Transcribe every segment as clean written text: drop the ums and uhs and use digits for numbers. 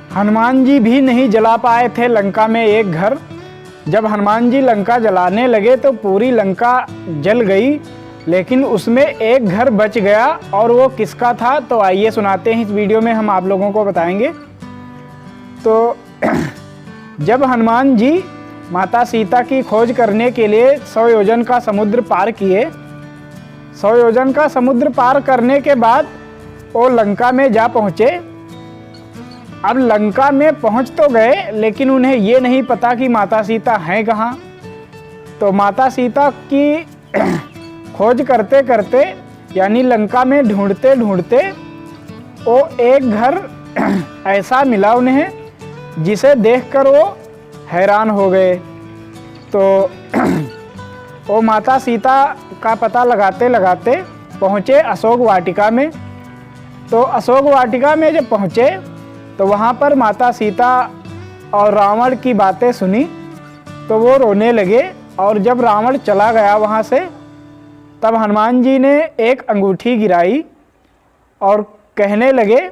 हनुमान जी भी नहीं जला पाए थे लंका में एक घर। जब हनुमान जी लंका जलाने लगे तो पूरी लंका जल गई, लेकिन उसमें एक घर बच गया। और वो किसका था, तो आइए सुनाते हैं। इस वीडियो में हम आप लोगों को बताएंगे। तो जब हनुमान जी माता सीता की खोज करने के लिए 100 योजन का समुद्र पार किए, 100 योजन का समुद्र पार करने के बाद वो लंका में जा पहुँचे। अब लंका में पहुँच तो गए, लेकिन उन्हें ये नहीं पता कि माता सीता हैं कहाँ। तो माता सीता की खोज करते करते, यानी लंका में ढूंढते ढूंढते वो एक घर ऐसा मिला उन्हें, जिसे देखकर वो हैरान हो गए। तो वो माता सीता का पता लगाते लगाते पहुँचे अशोक वाटिका में। तो अशोक वाटिका में जब पहुँचे तो वहाँ पर माता सीता और रावण की बातें सुनी तो वो रोने लगे। और जब रावण चला गया वहाँ से, तब हनुमान जी ने एक अंगूठी गिराई और कहने लगे,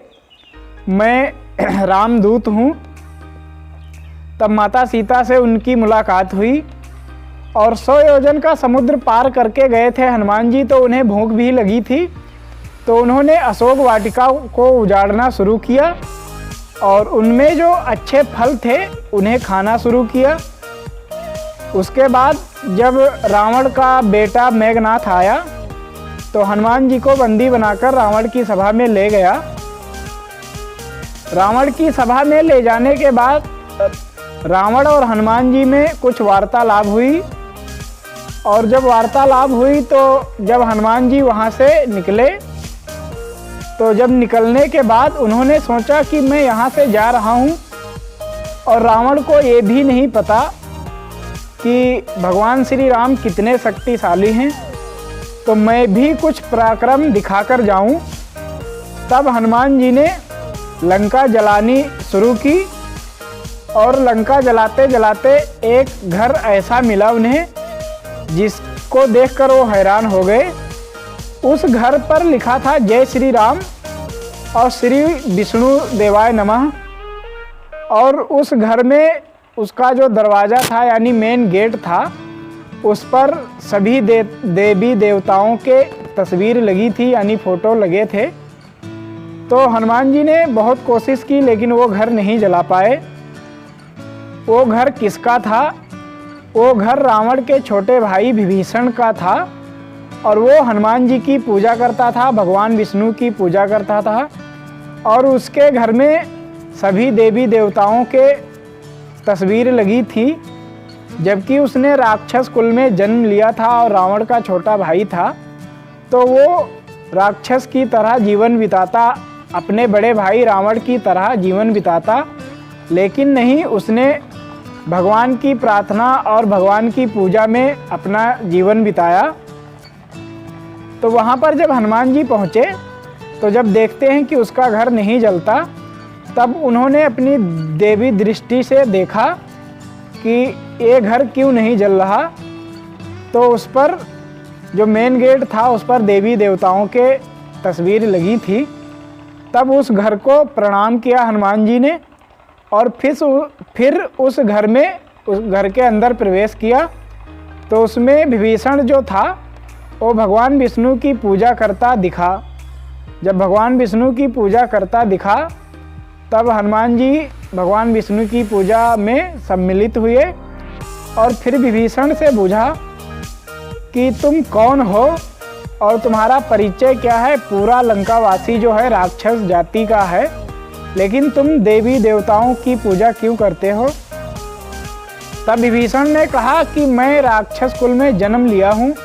मैं रामदूत हूँ। तब माता सीता से उनकी मुलाकात हुई और 100 योजन का समुद्र पार करके गए थे हनुमान जी, तो उन्हें भूख भी लगी थी। तो उन्होंने अशोक वाटिका को उजाड़ना शुरू किया और उनमें जो अच्छे फल थे उन्हें खाना शुरू किया। उसके बाद जब रावण का बेटा मेघनाथ आया तो हनुमान जी को बंदी बनाकर रावण की सभा में ले गया। रावण की सभा में ले जाने के बाद रावण और हनुमान जी में कुछ वार्तालाप हुई। और जब वार्तालाप हुई तो जब हनुमान जी वहाँ से निकले, तो जब निकलने के बाद उन्होंने सोचा कि मैं यहाँ से जा रहा हूँ और रावण को ये भी नहीं पता कि भगवान श्री राम कितने शक्तिशाली हैं, तो मैं भी कुछ पराक्रम दिखाकर जाऊँ। तब हनुमान जी ने लंका जलानी शुरू की और लंका जलाते जलाते एक घर ऐसा मिला उन्हें, जिसको देखकर वो हैरान हो गए। उस घर पर लिखा था जय श्री राम और श्री विष्णु देवाय नमः। और उस घर में उसका जो दरवाज़ा था, यानी मेन गेट था, उस पर सभी देवी देवताओं के तस्वीर लगी थी, यानी फ़ोटो लगे थे। तो हनुमान जी ने बहुत कोशिश की, लेकिन वो घर नहीं जला पाए। वो घर किसका था? वो घर रावण के छोटे भाई विभीषण का था और वो हनुमान जी की पूजा करता था, भगवान विष्णु की पूजा करता था। और उसके घर में सभी देवी देवताओं के तस्वीर लगी थी, जबकि उसने राक्षस कुल में जन्म लिया था और रावण का छोटा भाई था। तो वो राक्षस की तरह जीवन बिताता, अपने बड़े भाई रावण की तरह जीवन बिताता, लेकिन नहीं, उसने भगवान की प्रार्थना और भगवान की पूजा में अपना जीवन बिताया। तो वहाँ पर जब हनुमान जी पहुँचे तो जब देखते हैं कि उसका घर नहीं जलता, तब उन्होंने अपनी देवी दृष्टि से देखा कि ये घर क्यों नहीं जल रहा। तो उस पर जो मेन गेट था उस पर देवी देवताओं के तस्वीर लगी थी। तब उस घर को प्रणाम किया हनुमान जी ने और फिर उस घर के अंदर प्रवेश किया। तो उसमें विभीषण जो था वो भगवान विष्णु की पूजा करता दिखा। जब भगवान विष्णु की पूजा करता दिखा, तब हनुमान जी भगवान विष्णु की पूजा में सम्मिलित हुए और फिर विभीषण से पूछा कि तुम कौन हो और तुम्हारा परिचय क्या है। पूरा लंकावासी जो है राक्षस जाति का है, लेकिन तुम देवी देवताओं की पूजा क्यों करते हो? तब विभीषण ने कहा कि मैं राक्षस कुल में जन्म लिया हूँ,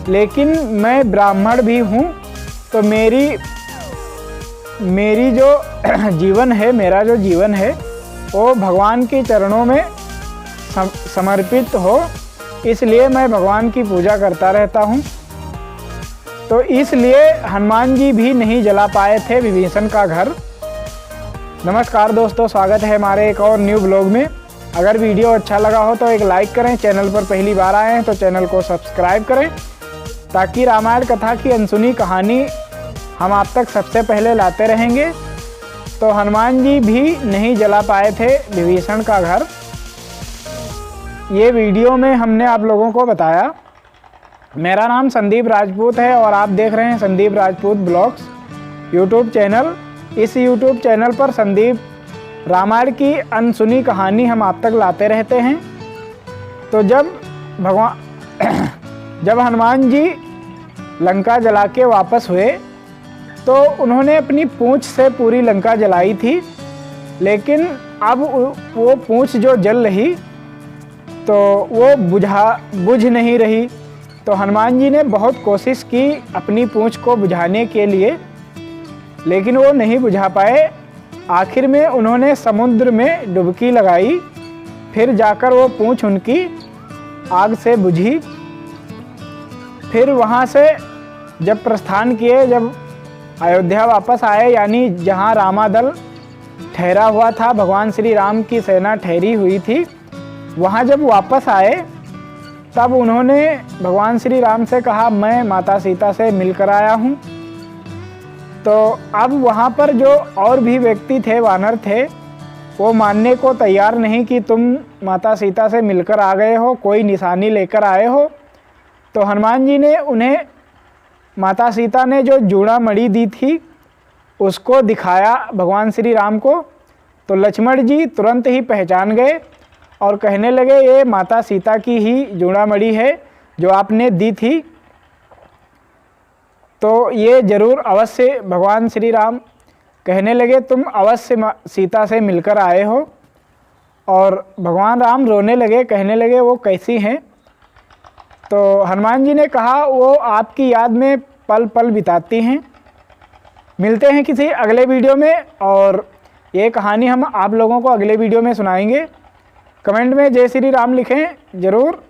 लेकिन मैं ब्राह्मण भी हूँ। तो मेरी जो जीवन है, मेरा जो जीवन है वो भगवान के चरणों में समर्पित हो, इसलिए मैं भगवान की पूजा करता रहता हूँ। तो इसलिए हनुमान जी भी नहीं जला पाए थे विभीषण का घर। नमस्कार दोस्तों, स्वागत है हमारे एक और न्यू ब्लॉग में। अगर वीडियो अच्छा लगा हो तो एक लाइक करें, चैनल पर पहली बार आए हैं तो चैनल को सब्सक्राइब करें, ताकि रामायण कथा की अनसुनी कहानी हम आप तक सबसे पहले लाते रहेंगे। तो हनुमान जी भी नहीं जला पाए थे विभीषण का घर। ये वीडियो में हमने आप लोगों को बताया। मेरा नाम संदीप राजपूत है और आप देख रहे हैं Sandeep Rajput blogs YouTube channel. इस यूट्यूब चैनल पर संदीप रामायण की अनसुनी कहानी हम आप तक लाते रहते हैं। तो जब हनुमान जी लंका जला के वापस हुए तो उन्होंने अपनी पूंछ से पूरी लंका जलाई थी, लेकिन अब वो पूंछ जो जल रही तो वो बुझ नहीं रही। तो हनुमान जी ने बहुत कोशिश की अपनी पूंछ को बुझाने के लिए, लेकिन वो नहीं बुझा पाए। आखिर में उन्होंने समुद्र में डुबकी लगाई, फिर जाकर वो पूंछ उनकी आग से बुझी। फिर वहाँ से जब प्रस्थान किए, जब अयोध्या वापस आए, यानी जहाँ रामादल ठहरा हुआ था, भगवान श्री राम की सेना ठहरी हुई थी, वहाँ जब वापस आए तब उन्होंने भगवान श्री राम से कहा, मैं माता सीता से मिलकर आया हूँ। तो अब वहाँ पर जो और भी व्यक्ति थे, वानर थे, वो मानने को तैयार नहीं कि तुम माता सीता से मिलकर आ गए हो, कोई निशानी लेकर आए हो। तो हनुमान जी ने उन्हें माता सीता ने जो जूड़ामणि दी थी उसको दिखाया भगवान श्री राम को। तो लक्ष्मण जी तुरंत ही पहचान गए और कहने लगे, ये माता सीता की ही जूड़ामणि है जो आपने दी थी। तो ये ज़रूर अवश्य, भगवान श्री राम कहने लगे, तुम अवश्य सीता से मिलकर आए हो। और भगवान राम रोने लगे, कहने लगे, वो कैसी हैं? तो हनुमान जी ने कहा, वो आपकी याद में पल पल बिताती हैं। मिलते हैं किसी अगले वीडियो में और ये कहानी हम आप लोगों को अगले वीडियो में सुनाएंगे। कमेंट में जय श्री राम लिखें ज़रूर।